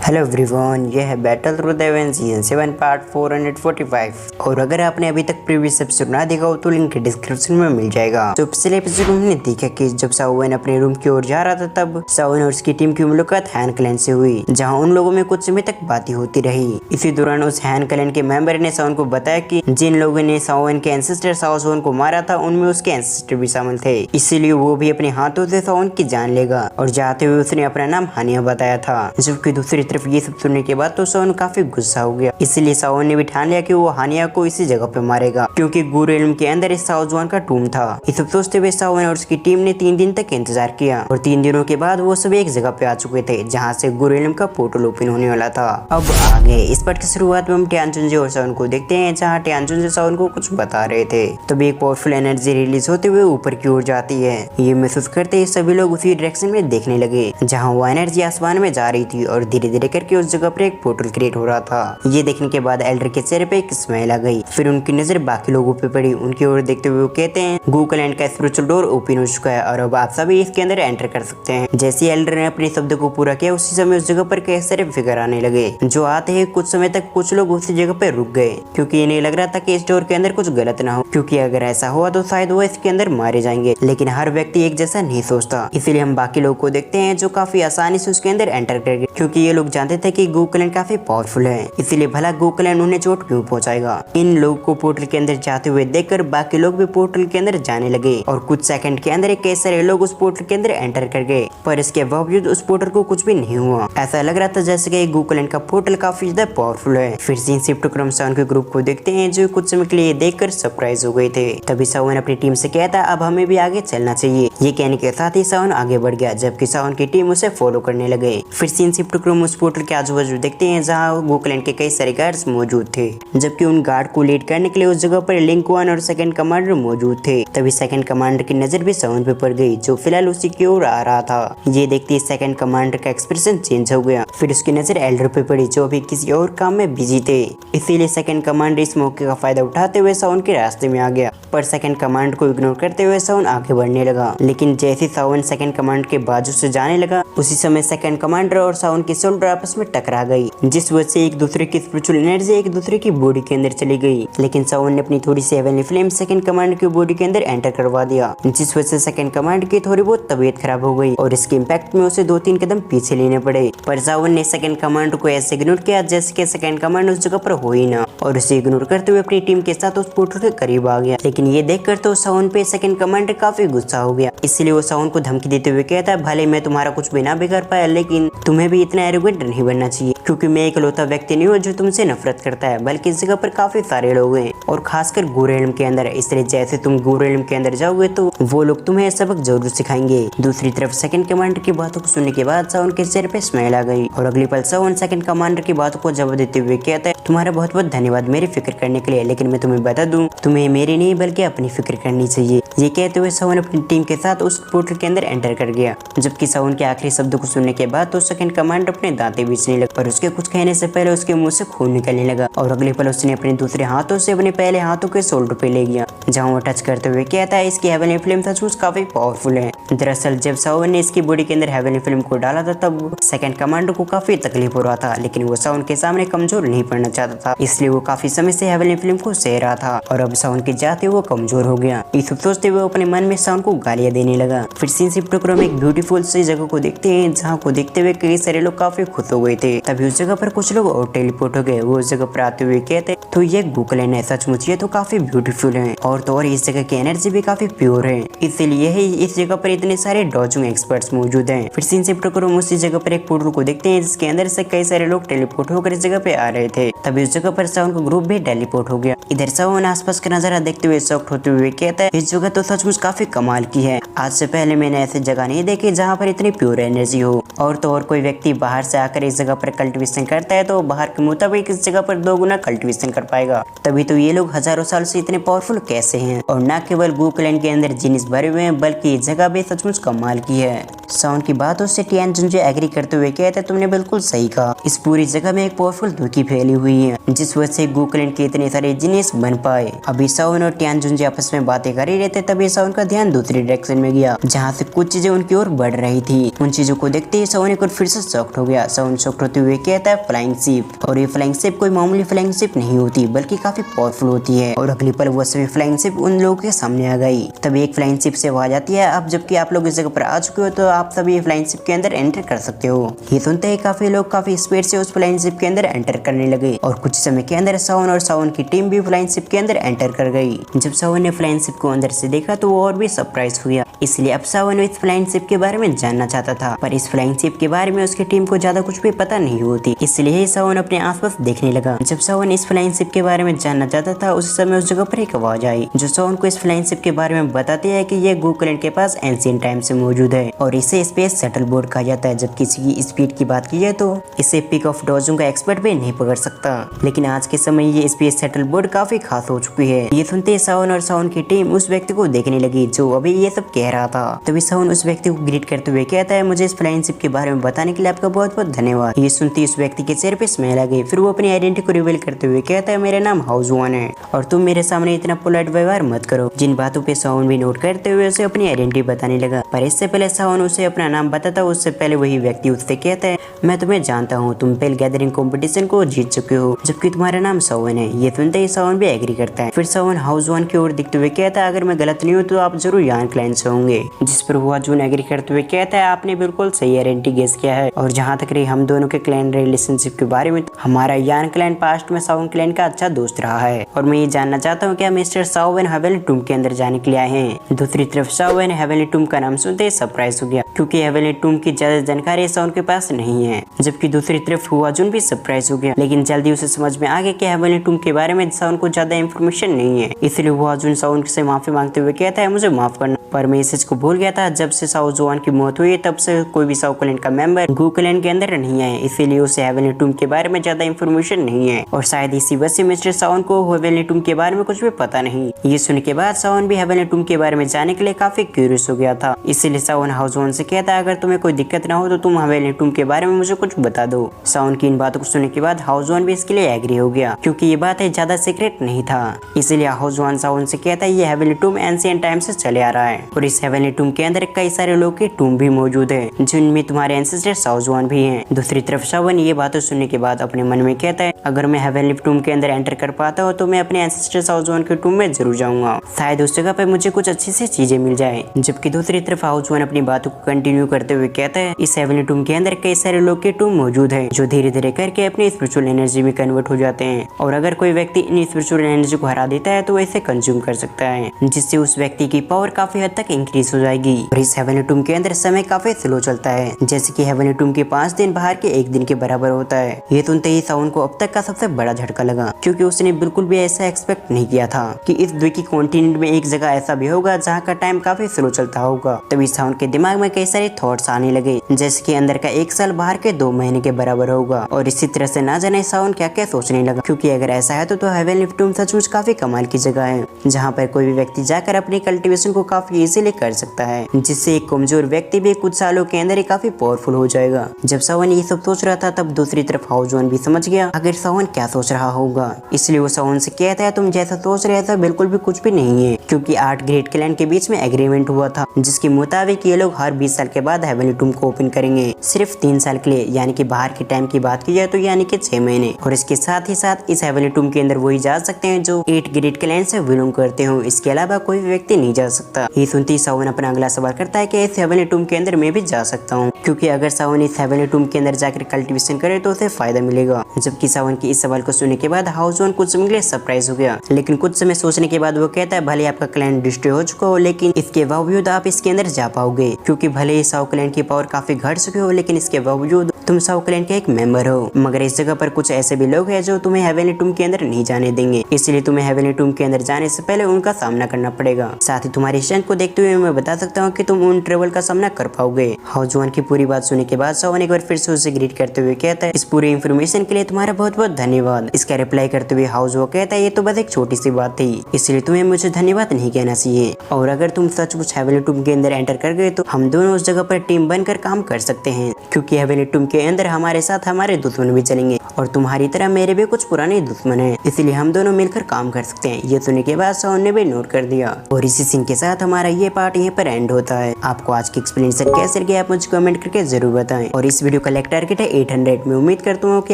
Hello everyone, ये है battle through the haven season 7 part 445। और अगर आपने अभी तक प्रीवियस एपिसोड ना देखा हो तो लिंक डिस्क्रिप्शन में मिल जाएगा। तो पिछले एपिसोड में हमने देखा कि जब सावन अपने रूम की ओर जा रहा था तब सावन और उसकी टीम की मुलाकात हैन क्लैन से हुई, जहां उन लोगों में कुछ समय तक बातें होती रही। इसी दौरान उस हैन क्लैन के मेंबर ने सावन को बताया कि जिन लोगों ने सावन के एंसेस्टर सावन को मारा था उनमें उसके एंसेस्टर भी शामिल थे, इसीलिए वो भी अपने हाथों से सावन की जान लेगा। और जाते हुए उसने अपना नाम हानिया बताया था। जबकि दूसरी तरफ ये सब सुनने के बाद तो सावन काफी गुस्सा हो गया, इसलिए सावन ने भी ठान लिया कि वो हानिया को इसी जगह पे मारेगा, क्योंकि गुरु इल्म के अंदर इस सावन का टूम था। ये सब सोचते हुए सावन और उसकी टीम ने 3 दिन तक इंतजार किया और 3 दिनों के बाद वो सब एक जगह पे आ चुके थे जहाँ से गुरु इल्म का पोर्टल ओपन होने वाला था। अब आगे इस पार्ट की शुरुआत में हम टियानचुनजे और सावन को देखते हैं, जहाँ टियानचुनजे सावन को कुछ बता रहे थे। तभी एक पावरफुल एनर्जी रिलीज होते हुए ऊपर की ओर जाती है। ये महसूस करते ही सभी लोग उसी डायरेक्शन में देखने लगे जहाँ वो एनर्जी आसमान में जा रही थी और धीरे धीरे करके उस जगह पर एक पोर्टल क्रिएट हो रहा था। ये देखने के बाद एल्डर के चेहरे पे एक स्माइल आ गई। फिर उनकी नजर बाकी लोगों पे पड़ी। उनकी ओर देखते हुए वो कहते हैं, गूकलैंड का स्पिरिचुअल डोर ओपन हो चुका है और अब आप सभी इसके अंदर एंटर कर सकते हैं। जैसे ही एल्डर ने अपने शब्द को पूरा किया उसी समय उस जगह पर कई सारे फिगर आने लगे, जो आते ही कुछ समय तक कुछ लोग उसी जगह पे रुक गए, क्योंकि इन्हें लग रहा था कि इस डोर के अंदर कुछ गलत ना हो, क्योंकि अगर ऐसा हुआ तो शायद वो इसके अंदर मारे जाएंगे। लेकिन हर व्यक्ति एक जैसा नहीं सोचता, इसलिए हम बाकी लोगों को देखते हैं जो काफी आसानी से उसके अंदर एंटर कर गए, क्योंकि ये लोग जानते थे कि गूकलैंड काफी पावरफुल है, इसलिए भला गूकलैंड उन्हें चोट क्यों पहुंचाएगा। इन लोगों को पोर्टल के अंदर जाते हुए देखकर बाकी लोग भी पोर्टल के अंदर जाने लगे और कुछ सेकंड के अंदर कई सारे लोग उस पोर्टल के अंदर एंटर कर गए, पर इसके बावजूद उस पोर्टल को कुछ भी नहीं हुआ। ऐसा लग रहा था जैसे कि गूकलैंड का पोर्टल काफी ज्यादा पावरफुल है। फिर सीन शिफ्ट क्रम सावन के ग्रुप को देखते हैं, जो कुछ समय के लिए देखकर सरप्राइज हो गए थे। तभी सावन अपनी टीम से कहता अब हमें भी आगे चलना चाहिए। ये कहने के साथ ही सावन आगे बढ़ गया, जबकि सावन की टीम उसे फॉलो करने लगे। फिर सीन शिफ्ट क्रम उस पोर्टल के आजू बाजू देखते हैं, जहाँ गूकलैंड के कई सारे गार्ड्स मौजूद थे, जबकि उन गार्ड को लीड करने के लिए उस जगह पर लिंक 1 और सेकंड कमांडर मौजूद थे। तभी सेकंड कमांडर की नजर भी सावन पे पड़ गई, जो फिलहाल उसी की ओर आ रहा था। ये देखते ही सेकंड कमांडर का एक्सप्रेशन चेंज हो गया। फिर उसकी नजर एल्डर पे पड़ी, जो अभी किसी और काम में बिजी थे, इसीलिए सेकंड कमांडर इस मौके का फायदा उठाते हुए सावन के रास्ते में आ गया। पर सेकंड कमांडर को इग्नोर करते हुए सावन आगे बढ़ने लगा। लेकिन जैसे सावन सेकंड कमांडर के बाजू से जाने लगा, उसी समय सेकंड कमांडर और सावन की शोल्डर आपस में टकरा गई, जिस वजह से एक दूसरे की स्पिरिचुअल एनर्जी एक दूसरे की बॉडी के अंदर चली गई। लेकिन सावन ने अपनी थोड़ी सी हेवनली फ्लेम सेकंड कमांडर की बॉडी के अंदर एंटर करवा दिया, जिस वजह से सेकंड कमांडर की थोड़ी बहुत तबीयत खराब हो गई और इसके इम्पैक्ट में उसे 2-3 कदम पीछे लेने पड़े। पर सावन ने सेकंड कमांडर को ऐसे इग्नोर किया जैसे कि सेकंड कमांडर उस जगह पर हो ही ना, और उसे इग्नोर करते हुए अपनी टीम के साथ उस पोर्टल के करीब आ गया। लेकिन ये देखकर तो सावन पे सेकंड कमांडर काफी गुस्सा हो गया, इसलिए वो सावन को धमकी देते हुए कहता है, भले मैं तुम्हारा कुछ भी ना बिगाड़ पाया, लेकिन तुम्हें भी इतना एरोगेंट नहीं बनना चाहिए, क्योंकि मैं इकलौता व्यक्ति नहीं हूँ जो तुमसे नफरत करता है, बल्कि इस जगह पर काफी सारे लोग हैं और खासकर गुरु इल्म के अंदर। इसलिए जैसे तुम गुरु इल्म के अंदर जाओगे तो वो लोग तुम्हें सबक जरूर सिखाएंगे। दूसरी तरफ सेकंड कमांडर की बातों को सुनने के बाद सावन के चेहरे पे स्माइल आ गई और अगली पल सावन सेकंड कमांडर की बातों को जवाब देते हुए कहता है, तुम्हारा बहुत बहुत धन्यवाद मेरी फिक्र करने के लिए, लेकिन मैं तुम्हें बता दूं तुम्हें मेरी नहीं बल्कि अपनी फिक्र करनी चाहिए। ये कहते हुए सावन अपनी टीम के साथ उस पोर्टल के अंदर एंटर कर गया। जबकि सावन के आखिरी शब्द को सुनने के बाद तो सेकंड कमांडर अपने दांतें बीचने लगा, पर उसके कुछ कहने से पहले उसके मुंह से खून निकलने लगा और अगले पल उसने अपने दूसरे हाथों से अपने पहले हाथों के शोल्डर पे ले गया, जहाँ वो टच करते हुए कहता है, इसकी हेवनली फ्लेम सचमुच काफी पावरफुल है। दरअसल जब सावन ने इसकी बॉडी के अंदर हेवनली फ्लेम को डाला था तब सेकंड कमांडर को काफी तकलीफ हो रहा था, लेकिन वो सावन के सामने कमजोर नहीं पड़ना चाहता था, इसलिए वो काफी समय से हेवनली फ्लेम को सह रहा था और अब सावन के जाते वो कमजोर हो गया। इस सोचते हुए अपने मन में सावन को गालियां देने लगा। फिर सीन शिफ्ट क्रम एक ब्यूटीफुल सी जगह को देखते हैं, जहाँ को देखते हुए कई सारे लोग काफी खुश हो गए थे। तभी उस जगह पर कुछ लोग और टेलीपोर्ट हो गए। वो उस जगह पर आते हुए कहते, तो ये गूकलैंड है, सचमुच ये तो काफी ब्यूटीफुल है और तो और इस जगह की एनर्जी भी काफी प्योर है, इसलिए ही इस जगह पर इतने सारे डॉजिंग एक्सपर्ट्स मौजूद हैं। फिर सीन शिफ्ट क्रम उसी जगह पर एक पोर्टल को देखते हैं, जिसके अंदर से कई सारे लोग टेलीपोर्ट होकर इस जगह पे आ रहे थे। तभी उस जगह पर सावन का ग्रुप भी टेलीपोर्ट हो गया। इधर सावन आसपास का नजारा देखते हुए शॉक्ड होते हुए कहता है, इस जगह तो सचमुच काफी कमाल की है, आज से पहले मैंने ऐसी जगह नहीं देखी जहाँ पर इतनी प्योर एनर्जी हो। और तो और कोई व्यक्ति बाहर से आकर इस जगह पर कल्टिवेशन करता है तो बाहर के मुताबिक इस जगह पर 2 गुना कल्टिवेशन कर पाएगा, तभी तो ये लोग हजारों साल से इतने पावरफुल कैसे हैं। और न केवल गूकलैंड के अंदर जीनिस भरे हुए हैं, बल्कि इस जगह भी सचमुच कमाल की है। सावन की बातों से टियानचुनजे एग्री करते हुए कहते, तुमने बिल्कुल सही कहा, इस पूरी जगह में एक पावरफुल धुकी फैली हुई है, जिस वजह से गूकलैंड के इतने सारे जीनिस बन पाए। अभी सावन और टियानचुनजे आपस में बातें कर ही रहे थे, तभी सावन का ध्यान दूसरी डायरेक्शन में गया, जहाँ से कुछ चीजें उनकी ओर बढ़ रही थी। उन चीजों को देखते ही सावन एक और फिर से शॉक्ड हो गया। साउन शॉक होते हुए कहता है फ्लाइंग शिप। और ये फ्लाइंग शिप कोई मामूली फ्लाइंग शिप नहीं होती बल्कि काफी पावरफुल होती है। और अगली पल वो सभी फ्लाइंग शिप उन लोगों के सामने आ गई। तभी एक फ्लाइंग शिप से आवाज आती है, अब जबकि आप लोग इस जगह पर आ चुके हो तो आप सभी फ्लाइंग शिप के अंदर एंटर कर सकते हो। ये सुनते ही काफी लोग काफी स्पीड से उस फ्लाइंग शिप के अंदर एंटर करने लगे और कुछ समय के अंदर साउन और साउन की टीम भी फ्लाइंग शिप के अंदर एंटर कर गई। जब साउन ने फ्लाइंग शिप को अंदर से देखा तो वो और भी सरप्राइज हो गया। इसलिए अब साउन इस फ्लाइंग शिप के बारे में जानना चाहता था, पर इस फ्लाइंग शिप के बारे में उसकी टीम को ज्यादा कुछ भी पता नहीं होती। इसलिए साउन अपने आसपास देखने लगा। जब साउन इस फ्लाइंग शिप के बारे में जानना चाहता था उस समय उस जगह पर एक आवाज आई जो साउन को इस फ्लाइंग शिप के बारे में बताती है कि ये गूकलैंड के पास एंशिएंट टाइम से मौजूद है और इसे स्पेस शटल बोर्ड कहा जाता है। जब किसी की स्पीड की बात की जाए तो इसे पिक ऑफ डॉजिंग का एक्सपर्ट भी नहीं पकड़ सकता, लेकिन आज के समय ये स्पेस शटल बोर्ड काफी खास हो चुकी है। ये सुनते साउन और साउन की टीम उस व्यक्ति को देखने लगी जो अभी ये सब कह रहा था। तभी साउन उस व्यक्ति को ग्रीट करते हुए कहता है, मुझे इस फ्लाइंग शिप के बारे में बताने के लिए आपका बहुत बहुत धन्यवाद। ये सुनते उस व्यक्ति के चेहरे पे स्माइल आ गई। फिर वो अपनी आइडेंटिटी को रिवील करते हुए कहता है, मेरा नाम हाउसवान है और तुम मेरे सामने इतना पोलाइट व्यवहार मत करो। जिन बातों पे साउन भी नोट करते हुए उसे अपनी आइडेंटिटी बताने लगा, पर इससे पहले साउन उसे अपना नाम बताता उससे पहले वही व्यक्ति उससे कहता है, मैं तुम्हें जानता हूँ, तुम पेल गैदरिंग कंपटीशन को जीत चुके हो जबकि तुम्हारा नाम साउन है। ये सुनते ही साउन भी एग्री करता है। फिर साउन हाउसवान की ओर दिखते हुए कहता है, अगर मैं गलत नहीं हूँ तो आप जरूर यान क्लैन से होंगे। जिस पर हुआ जून एग्री करते हुए कहता है, आपने बिल्कुल सही आइडेंटिटी गेस किया है और जहाँ तक रही हम दोनों के क्लैन रिलेशनशिप के बारे में, हमारा यान क्लैन पास्ट में साउन क्लैन का अच्छा दोस्त रहा है और मैं ये जानना चाहता हूँ क्या मिस्टर साउन हेवनली टूम के अंदर जाने के लिए आए हैं। दूसरी तरफ साउन हेवनली टूम का नाम सुनते ही सरप्राइज हो गया क्योंकि हेवनली टूम की ज्यादा जानकारी साउन के पास नहीं है। जबकि दूसरी तरफ हुआ जून भी सरप्राइज हो गया, लेकिन जल्दी उसे समझ में आ गया कि हेवनली टूम के बारे में साउन को ज्यादा इन्फॉर्मेशन नहीं है। इसलिए हुआ जून साउन से माफी मांगते हुए कहता है, मुझे माफ करना, पर मैं इस चीज को भूल गया था। जब से साउ जुआन की मौत हुई तब से कोई भी साउ क्लैन का मेंबर गूकलैंड के अंदर नहीं है, इसीलिए उसे हेवनली टूम के बारे में ज्यादा इन्फॉर्मेशन नहीं है और शायद इसी वजह से मिस्टर साउन को हेवनली टूम के बारे में कुछ भी पता नहीं। ये सुनने के बाद साउन भी हेवनली टूम के बारे में जानने के लिए काफी क्यूरियस हो गया था। इसीलिए साउन हाउसवान से कहता है, अगर तुम्हें कोई दिक्कत ना हो तो तुम हेवनली टूम के बारे में मुझे कुछ बता दो। साउन की इन बातों को सुनने के बाद हाउसवान भी इसके लिए एग्री हो गया क्योंकि ये बात है ज्यादा सीक्रेट नहीं था। इसीलिए हाउसवान साउन से कहता है, ये हेवनली टूम एंशिएंट टाइम से चले आ रहा है और इस हेवनली टूम के अंदर कई सारे लोग के टूम भी मौजूद है जिनमें तुम्हारे एंसेस्टर साउसवान भी हैं। दूसरी तरफ साउन ये बातें सुनने के बाद अपने मन में कहता है, अगर मैं हेवनली टूम के अंदर एंटर कर पाता हूँ तो मैं अपने एंसेस्टर साउसवान के टूम में जरूर जाऊंगा, शायद उस जगह पे मुझे कुछ अच्छी सी चीजें मिल जाए। जबकि दूसरी तरफ हाउसवान अपनी बातों को कंटिन्यू करते हुए कहता है, इस हेवनली टूम के अंदर कई सारे लोग के टूम मौजूद है जो धीरे धीरे करके अपनी स्पिरिचुअल एनर्जी में कन्वर्ट हो जाते हैं और अगर कोई व्यक्ति इन स्पिरिचुअल एनर्जी को हरा देता है तो इसे कंज्यूम कर सकता है जिससे उस व्यक्ति की पावर काफी हद तक इंक्रीज हो जाएगी। और इस हेवनली टूम के अंदर समय काफी स्लो चलता है, जैसे कि हेवनली टूम के 5 दिन बाहर के 1 दिन के बराबर होता है। ये सुनते ही साउन को अब तक का सबसे बड़ा झटका लगा क्योंकि उसने बिल्कुल भी ऐसा एक्सपेक्ट नहीं किया था कि इस द्वीपी कॉन्टिनेंट में एक जगह ऐसा भी होगा जहाँ का टाइम काफी स्लो चलता होगा। तभी साउन के दिमाग में कई सारे थॉट्स आने लगे, जैसे कि अंदर का 1 साल बाहर के 2 महीने के बराबर होगा और इसी तरह से ना जाने साउन क्या क्या सोचने लगा क्योंकि अगर ऐसा है तो हेवनली टूम सचमुच काफी कमाल की जगह है जहाँ पर कोई भी व्यक्ति जाकर अपनी कल्टीवेशन को काफी इजीली कर सकता है, जिससे एक कमजोर व्यक्ति भी कुछ सालों के अंदर ही काफी पावरफुल हो जाएगा। जब सावन ये सब सोच रहा था तब दूसरी तरफ हाउसवान भी समझ गया आखिर सावन क्या सोच रहा होगा, इसलिए वो सावन से कहता है, तुम जैसा सोच रहे थे बिल्कुल भी कुछ भी नहीं है क्योंकि 8 ग्रेट क्लैन के बीच में एग्रीमेंट हुआ था जिसके मुताबिक ये लोग हर 20 साल के बाद हेवनली टूम को ओपन करेंगे, सिर्फ 3 साल के लिए, यानी कि बाहर के टाइम की बात की जाए तो यानी कि 6 महीने। और इसके साथ ही साथ इस हेवनली टूम के अंदर वही जा सकते हैं जो 8 ग्रेट क्लैन से बिलोंग करते हो, इसके अलावा कोई भी व्यक्ति नहीं जा सकता। ये सुनती सावन अपना अगला सवाल करता है कि इस हेवनली टूम के अंदर मैं भी जा सकता हूँ क्योंकि अगर सावन इस हेवनली टूम के अंदर जाकर कल्टीवेशन करे तो उसे फायदा मिलेगा। जबकि सावन की इस सवाल को सुनने के बाद हाउसवान कुछ समय के लिए सरप्राइज हो गया, लेकिन कुछ समय सोचने के बाद वो कहता है, भले आपका क्लैन डिस्ट्रॉय हो चुका हो लेकिन इसके बावजूद आप इसके अंदर जा पाओगे क्योंकि भले ही साउ क्लैन की पावर काफी घट चुकी हो लेकिन इसके बावजूद तुम साउ क्लैन के एक मेंबर हो। मगर इस जगह पर कुछ ऐसे भी लोग हैं जो तुम्हें हेवनली टूम के अंदर नहीं जाने देंगे, इसलिए तुम्हें हेवनली टूम के अंदर जाने से पहले उनका सामना करना पड़ेगा। साथ ही तुम्हारी स्ट्रेंथ को देखते हुए मैं बता सकता हूँ कि तुम उन ट्रेवल का सामना कर पाओगे। हाउसवान की पूरी बात सुनने के बाद सावन एक बार फिर से उसे ग्रीट करते हुए कहता है, इस पूरी इन्फॉर्मेशन के लिए तुम्हारा बहुत बहुत धन्यवाद। इसका रिप्लाई करते हुए हाउसवान कहता है, ये तो बस एक छोटी सी बात थी, इसलिए तुम्हें मुझे धन्यवाद नहीं कहना चाहिए और अगर तुम सचमुच हेवनली टूम के अंदर एंटर कर गए तो हम दोनों उस जगह पर टीम बनकर काम कर सकते हैं क्योंकि हेवनली टूम के के अंदर हमारे साथ हमारे दुश्मन भी चलेंगे और तुम्हारी तरह मेरे भी कुछ पुराने दुश्मन हैं, इसलिए हम दोनों मिलकर काम कर सकते हैं। ये सुनने के बाद साउंड ने भी इग्नोर कर दिया और इसी सीन के साथ हमारा ये पार्ट यहीं पर एंड होता है। आपको आज की एक्सप्लेनेशन कैसे लगी आप मुझे कमेंट करके जरूर बताएं और इस वीडियो का लाइक टारगेट है 800 में, उम्मीद करता हूँ कि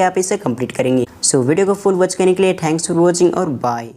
आप इसे कंप्लीट करेंगे। सो वीडियो को फुल वॉच करने के लिए थैंक्स फॉर वॉचिंग और बाय।